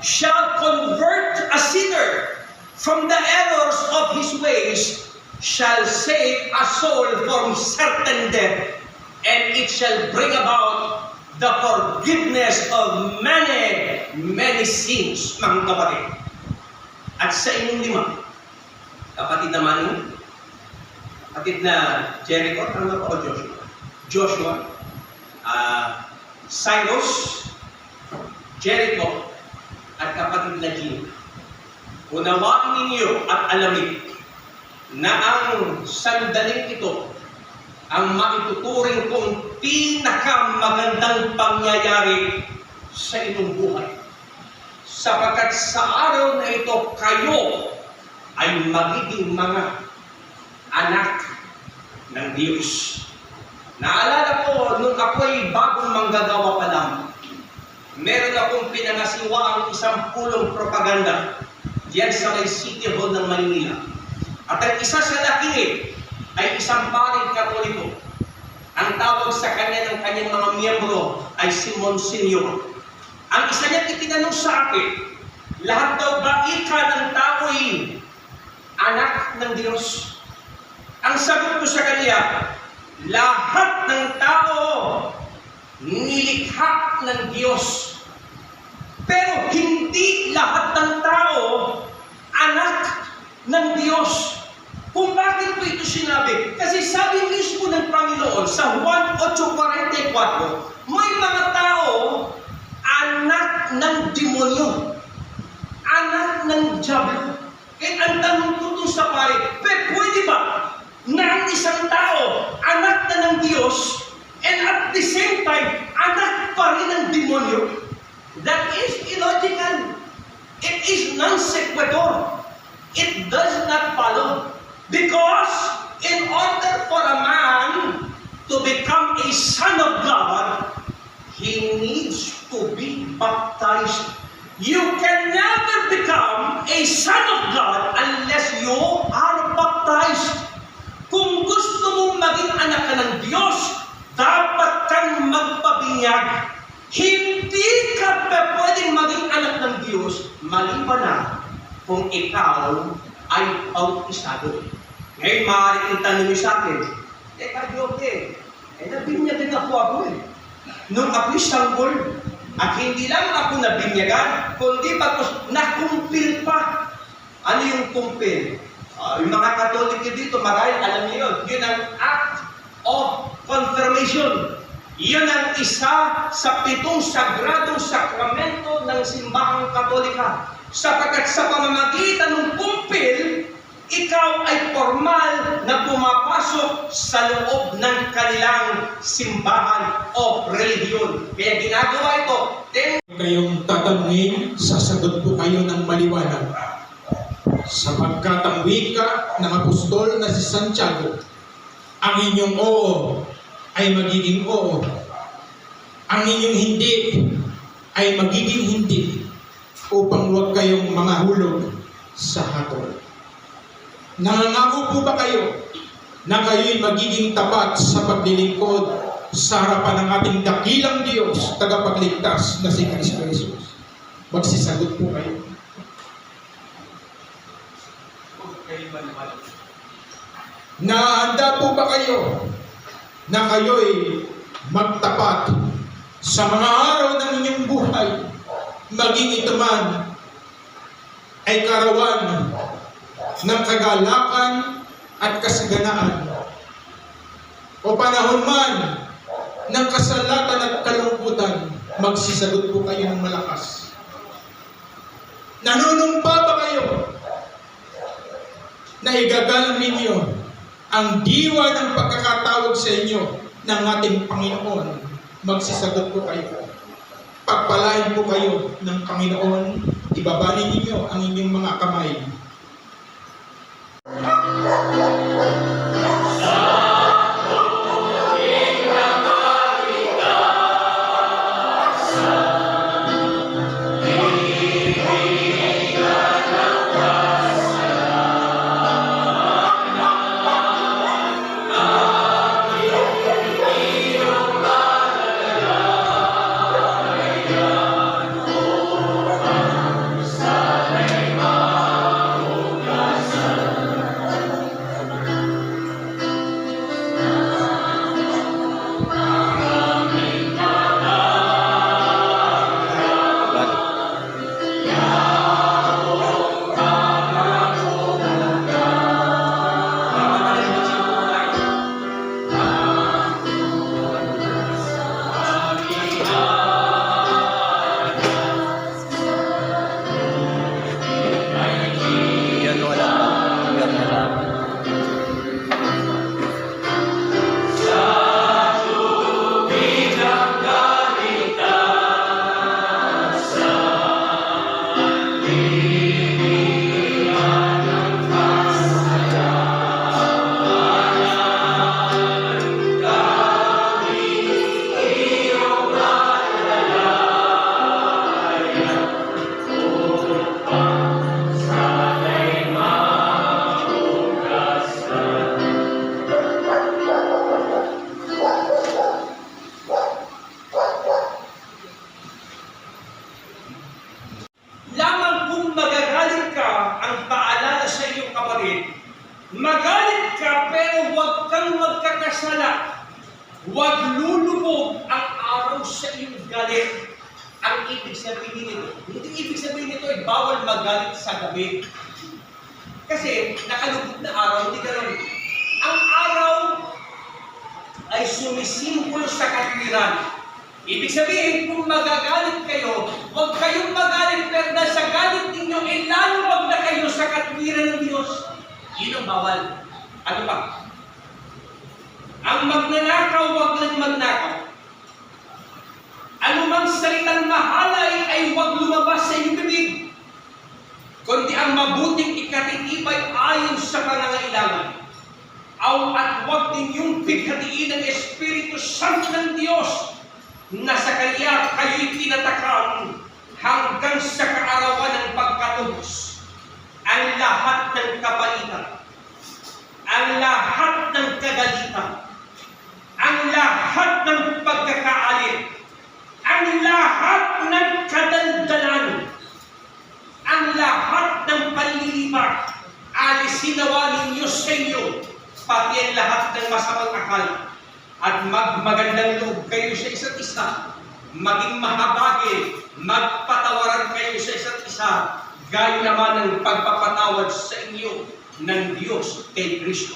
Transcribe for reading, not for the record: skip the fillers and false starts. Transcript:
shall convert a sinner from the errors of his ways, shall save a soul from certain death, and it shall bring about the forgiveness of many, many sins, mga kapatid. At sa inyong lima, kapatid naman yun, kapatid na Jericho, tama ba o Joshua? Joshua, Cyrus, Jericho, at kapatid na Gino. Unawain ninyo at alamin na ang sandaling ito ang maituturing kong pinakamagandang pangyayari sa inyong buhay. Sapagkat sa araw na ito, kayo ay magiging mga anak ng Diyos. Naalala ko, nung ako'y bagong manggagawa pa lang, meron akong pinangasiwaang isang pulong propaganda diyan sa may City Hall ng Manila. At ang isa sa nakinig ay isang paring Katoliko. Ang tawag sa kanya ng kanyang mga miyembro ay si Monsignor. Ang isa niya itinanong sa akin, lahat daw ba ika ng tao'y anak ng Diyos? Ang sagot ko sa kanya, lahat ng tao nilikha ng Diyos. Pero hindi lahat ng tao anak ng Diyos. Kung bakit po ito sinabi? Kasi sabi mismo ng Panginoon sa Juan 8:44, may mga tao anak ng demonyo, anak ng diablo. Kaya ang tanong ko dun sa pare, pwede ba na ang isang tao anak na ng Diyos and at the same time anak pa rin ng demonyo? That is illogical. It is non sequitur. It does not follow. Because in order for a man to become a son of God, he needs to be baptized. You can never become a son of God unless you are baptized. Kung gusto mong maging anak ka ng Diyos, dapat kang magpabinyag. Hindi ka pwedeng maging anak ng Diyos maliban na kung ikaw ay bautisado. Ngayon, maaari kong tanongin sa akin, Joke, nabinyagan ako eh. Nung ako'y sanggol, at hindi lang ako nabinyagan, kundi bagos nakumpil pa. Ano yung kumpil? Yung mga Katoliko dito, marahil alam niyo yun. Yun ang act of confirmation. Yun ang isa sa 7 sagradong sakramento ng simbahang Katolika. Sapagkat sa pamamagitan ng kumpil, ikaw ay formal na pumapasok sa loob ng kanilang simbahan o relihiyon. Kaya ginagawa ito. Kayong tatanungin, sasagot po kayo ng maliwanag. Sapagkat ang wika ng apostol na si Santiago, ang inyong oo ay magiging oo. Ang inyong hindi ay magiging hindi, upang huwag kayong mangahulog sa hatol. Nangangako po ba kayo na kayo'y magiging tapat sa paglilingkod sa harapan ng ating dakilang Diyos, tagapagligtas na si Kristo Jesus? Magsisagot po kayo. Nahanda po ba kayo na kayo'y magtapat sa mga araw ng inyong buhay, maging ito man ay karawan ng kagalakan at kasaganaan, o panahon man ng kasalatan at kalungkutan? Magsisagot po kayo ng malakas. Nanunumpa ba kayo na igagalang ninyo ang diwa ng pagkakatawag sa inyo ng ating Panginoon? Magsisagot po kayo. Pagpalain po kayo ng Panginoon, ibabanin ninyo ang inyong mga kamay. sabihin nito? Hindi ibig sabihin nito ay bawal magalit sa gabi. Kasi nakalugod na araw, hindi ganun. Ang araw ay sumisimbolo sa katwiran. Ibig sabihin, kung magagalit kayo, huwag kayong magalit, pero dahil sa galit ninyo, lalo wag na kayo sa katwiran ng Diyos. Yun ang bawal. Ano pa? Ang magnanakaw, huwag lang magnakaw. Anumang salitang mahalay ay huwag lumabas sa inyong bibig, kundi ang mabuting ikatitibay ayon sa pangangailangan. At huwag ninyong bighatiin ang Espiritu Santo ng Diyos na sa Kanya kayo'y tinatakam hanggang sa kaarawan ng pagkatubos. Ang lahat ng kapalitan, ang lahat ng kagalitan, ang lahat ng pagkakaalit, ang lahat ng kadaldalan, ang lahat ng panlilipat, alisin nawa ninyo sa inyo, pati ang lahat ng masamang akal, at magmagandang loob kayo sa isa't isa, maging mahabagin, magpatawaran kayo sa isa't isa, gaya naman ng pagpapatawad sa inyo ng Diyos kay Kristo.